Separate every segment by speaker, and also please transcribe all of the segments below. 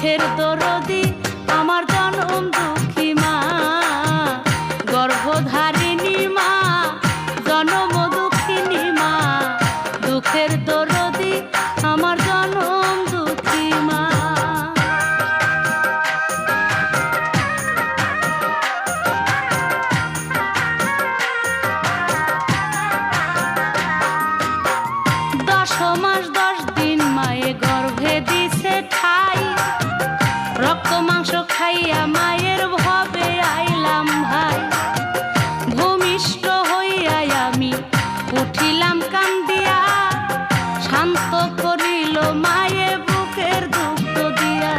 Speaker 1: দুঃখের দরদি আমার জনম দুঃখী মা, গর্ভধারিণী মা, জনম দুঃখিনী মা, দুঃখের দরদি আমার জনম দুঃখী মা। দশ মাস 10 দিন মায়ে গর্ভে দিছে ঠাই, রক্ত মাংস খাইয়া মায়ের ভবে আইলাম ভাই। ভূমিষ্ঠ হইয়া আমি উঠিলাম কান্দিয়া, শান্ত করিল মায়ে বুকের দুঃখ দিয়া।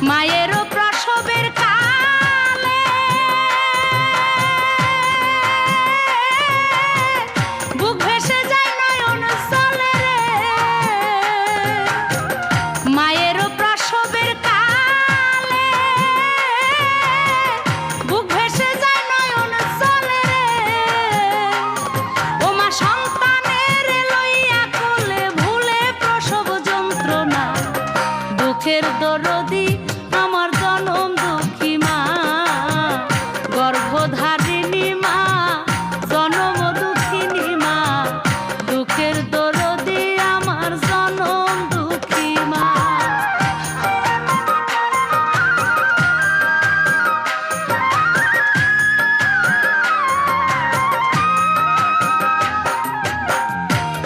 Speaker 1: মায়েরও প্রসবের কালে বুক ভেসে যায় নয়ন জলে রে, মায়েরও প্রসবের কালে বুক ভেসে যায় নয়ন জলে রে। ও মা সন্তানের লইয়া কোলে ভুলে প্রসব যন্ত্রণা, দুঃখের দরদি আমার জনম দুঃখী মা, গর্ভধারিণী মা, জনম দুঃখিনী মা, দুঃখের দরদি আমার জনম দুঃখী মা।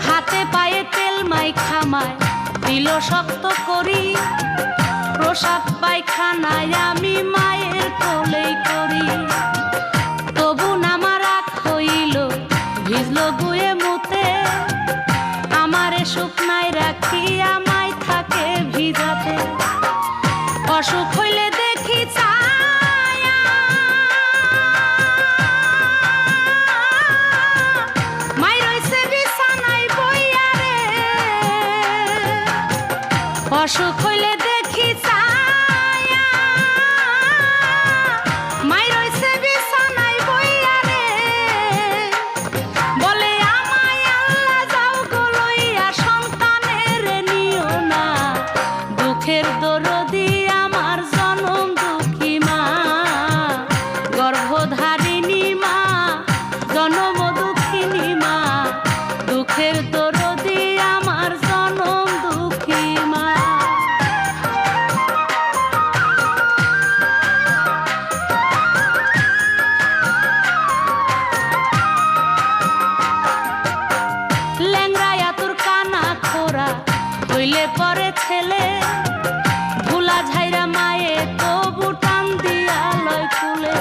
Speaker 1: হাতে পায়ে তেল মাইখা মায় দিল শক্ত করি, প্রসাদ পায়খানায় আমি মায়ের কোলেই করি। তবু নামা রাখ হইল ভিজল গুয়ে মুতে, আমারে শুকনায় রাখিয়া মায় থাকে ভিজাতে। অসুখ হইলে দেখি ছায়া, মাই রইছে বিছানায় বইয়া রে। অসুখ হইলে দেখি ছায়া, মাই রইছে বিছানায় বইয়া রে। বলে আমায় আল্লাহ যাও গো লইয়া, সন্তানের নিও না, দুঃখের দরদি আমার জনম দুঃখী মা, গর্ভধারিণী মা, জনম দুঃখিনী মা, দুঃখের দরদি আমার জনম দুঃখী মা। ল্যাংড়ায় আতুর কানা খোরা হইলে পরে ছেলে, ভুলা ঝাইরা মায়ে তবু টান দিয়া লয় কুলে।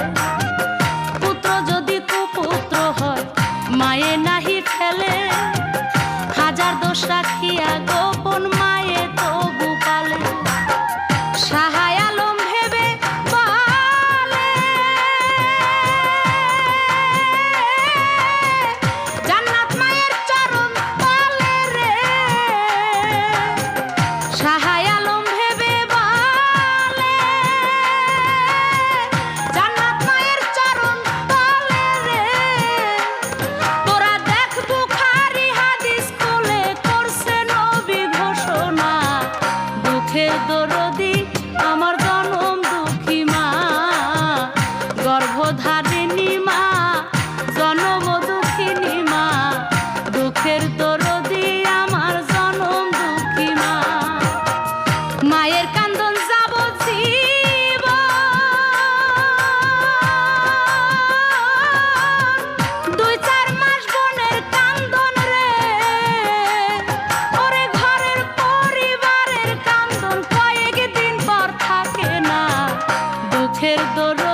Speaker 1: পুত্র যদি কুপুত্র হয় মায়ে নাহি ফেলে, হাজার দোষ রাখিয়া গোপন মায়ে তবু পালে। সাহায় আলম ভেবে বলে, জান্নাত মায়ের চরণ তলে রে। সাহায় আলম ভেবে বলে, জান্নাত মায়ের চরণ তলে রে। তোরা দেখ বুখারী হাদিস খুলে করছে নবী ঘোষণা, দুঃখের দরদি আমার জনম দুঃখী মা, গর্ভধারিণী মা, জনম দুঃখিনী মা, দুঃখের দরদি আমার জনম দুঃখী মা। মায়ের কান্দন যাবজ্জীবন, 2-4 মাস বোনের কান্দন রে। ওরে ঘরের পরিবারের কান্দন কয়েকদিন পর থাকে না, দুঃখের দরদি